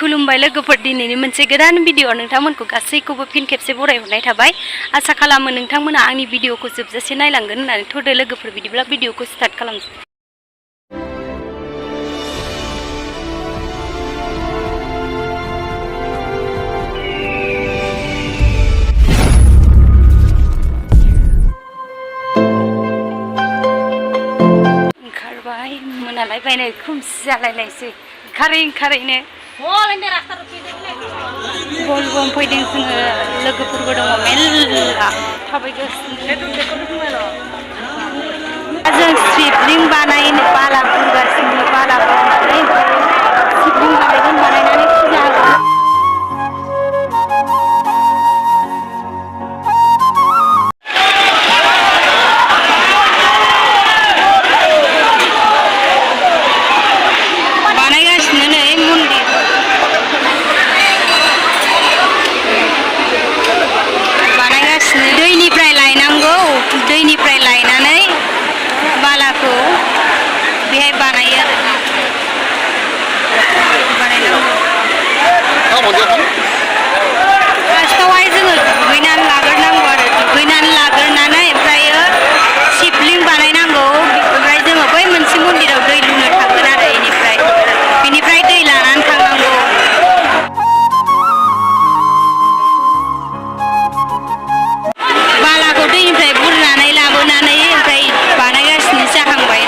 खुलुमबाय लोगोफोर दिनैनि मोनसे गोदान भिडिअ नोंथांमोनखौ गासैखौबो फिन खेबसे बरायहरनाय थाबाय आसा खालामो नोंथांमोना आंनि भिडिअखौ जोबजासे नायलांगोन होननानै थ'दो लोगोफोर बिदिब्ला भिडिअखौ स्टार्ट खालामसै ओंखारबाय मोनालायबायनो खोमसि जालायलायसै ओंखारैनो बल फैदों जोङो लोगोफोरबो दङ मेल्ला थाबायगासिनो जों सिबलिं बानायनो बाला बुरगासिनो बाला बुरनानै सिबलिं बानायनानै फुजा होगोन दैनिफ्राय लायनानै बालाखौ बेहाय बानायो फार्स्टआवहाय जोङो दुगैनानै लाग्रोनांगौ आरो दुगैनानै लाग्रोनानै ओमफ्रायो सिबलिं बानायनांगौ ओमफ्राय जोङो बै मोनसे मन्दिराव दै लुनो थांगोन आरो बेनिफ्राय दै लानानै थांनांगौ बालाखौ दैनिफ्राय बुरनानै लाबोनानै ओमफ्राय बानायगासिनो जाहांबाय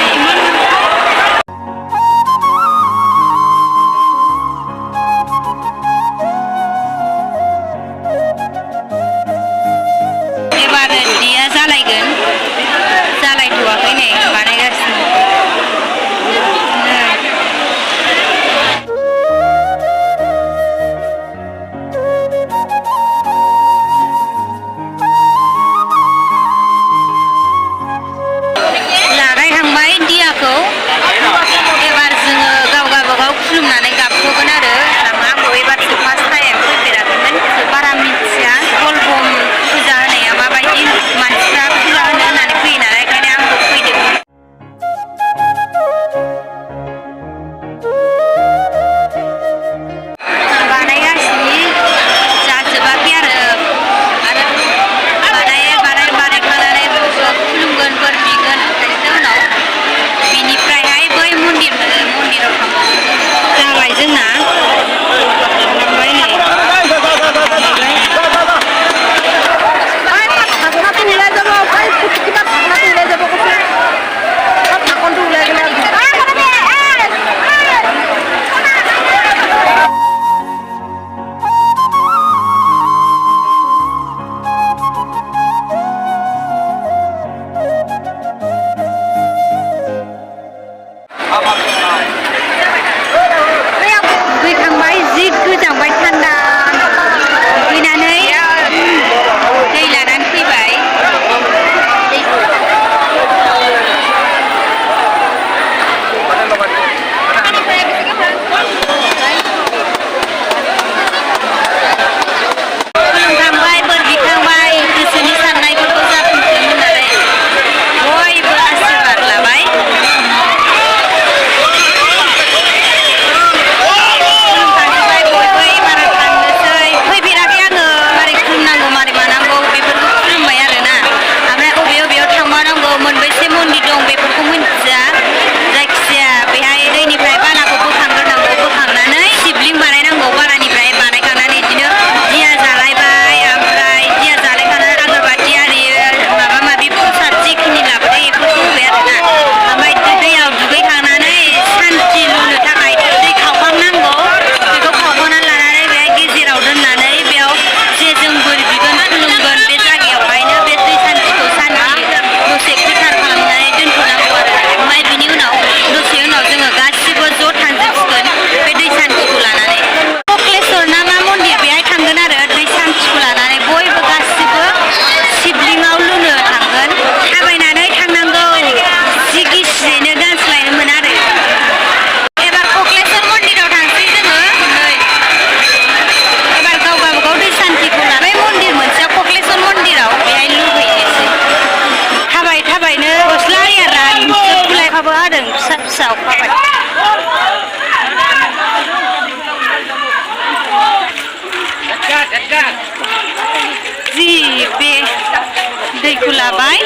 दैखौ लाबाय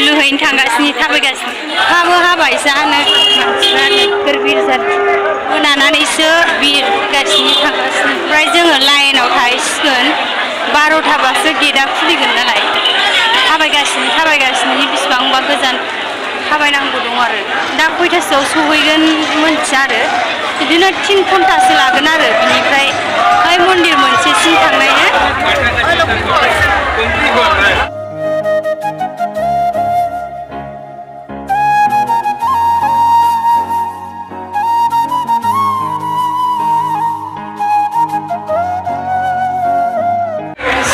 लुहैनो थांगासिनो थाबायगासिनो अखाबो हाबाय जानो मानसिफ्रा नोगोर बिर जादों मोनानानैसो बिरगासिनो थांगासिनो ओमफ्राय जोङो लाइनाव थाहैसिगोन 12थाबासो गेटआ खुलिगोन नालाय थाबायगासिनो बेसेबांबा गोजान थाबायनांगौ दं आरो दा खयथासोआव सहैगोन मोनथिया आरो बिदिनो 3 घन्टासो लागोन आरो बिनिफ्राय बै मन्दिर मोनसेसिम थांनायनो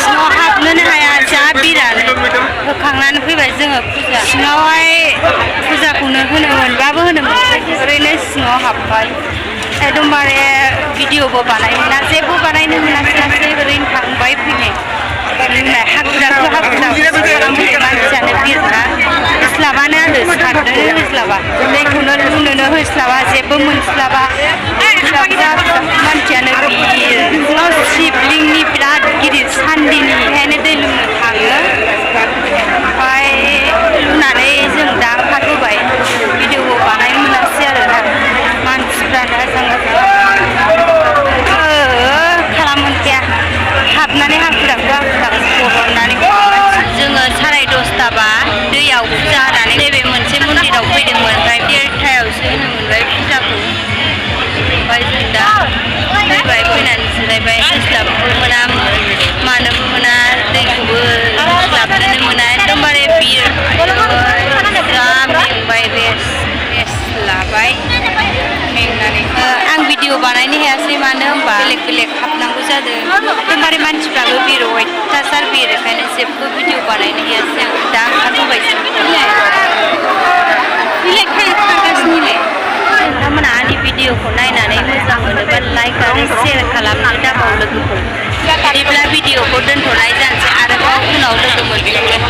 सिङाव हाबनोनो हाया जा बिरानो होखांनानै फैबाय जोङो फुजा सिङावहाय फुजाखौनो होनो मोनबाबो होनो मोनाखै ओरैनो सिङाव हाबबाय एकदमबारे भिडिअबो बानायनो मोना जेबो बानायनो मोनासै ओरैनो थांबाय फैनाय हाखुदाखु मानसियानो बिरना होस्लाबानो आरो सारनोनो होस्लाबा दैखौनो लुनोनो होस्लाबा जेबो मोनस्लाबा मानसियानो बियो शिबलिंनि बिराद गिदिर सान्दिनि बेहायनो दै लुनो थाङो ओमफ्राय लुनानै जों दा ओंखारबोबाय भिडिअबो बानायनो मोनासै आरोना मानसिफ्रानो खालामोनखाया हाबनानै हाखुदाखु बरननानै जोङो 10:30बा दैयाव फुजा होनानै नैबे मोनसे मन्दिराव फैदोंमोन ओमफ्राय 1:30आवसो होनो मोनबाय फुजाखौ ओमफ्राय जों दा फैबाय फैनानै जिरायबाय होस्लाबनोबो मोना मानोबो मोना दैखौबो होस्लाबनोनो मोना एकदमबारे बिर जा मेंबाय रेस्ट लाबाय मेंनानै आं भिडिअ बानायनो हायासै मानो होनबा बेलेग हाबनांगौ जादों एकदमबारे मानसिफ्राबो बिर अयथासार बिर ओंखायनो जेबो भिडिअ बानायनो हायासै आं दा ओंखारबोबाय थांगासिनोलाय नोंथांमोना आंनि भिडिअखौ नायनानै मोजां मोनोबा लाइक आरो शेयार खालामनो दाबाव लोगोफोर बिदिब्ला भिडिअखौ दोनथ'नाय जानोसै आरोबाव उनाव लोगो मोनफिनगोन